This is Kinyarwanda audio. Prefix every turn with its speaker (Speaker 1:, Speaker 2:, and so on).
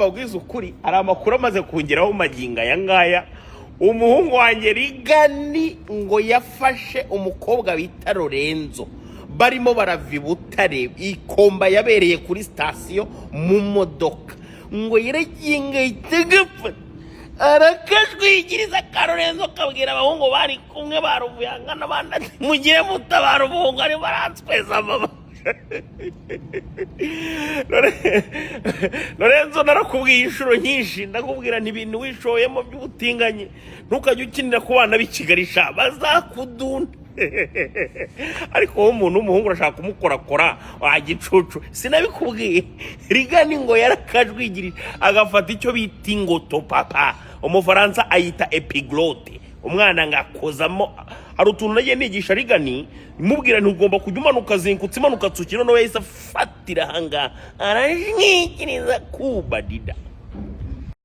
Speaker 1: Babwiza ukuri ari amakuru amaze kungeraho maginga ya ngaya umuhungu wanjye Rigani ngo yafashe umukobwa bita Lorenzo barimo baravi Butare ikomba yabereye kuri station mu modoka ngo yiraginga itegepfa arakajwigiriza ka Lorenzo kabwira abahungu bari kumwe baruvuyanga nabandi mugiye mutabara umuhungu ari baransweza mama Lorenzo narakubwiye inshuro nyinshi ndakubwira n'ibintu wishoyemo by'ubutinganye ntukajye ukinira ku bana b'ikigarisha bazakudunda ariko umuntu w'umuhungu urashaka kumukorakora wagicucu sinabikubwiye Rigani ngo yarakajwigirira agafata icyo bita ingoto papa umufaransa ayita epiglote umwana ngakozamo hari utuntu nagiye nigisha Rigani mubwira ntugomba kujya umanuka zinkutse imanuka tsukiro no yahise afatira hanga arajwigiriza kubadida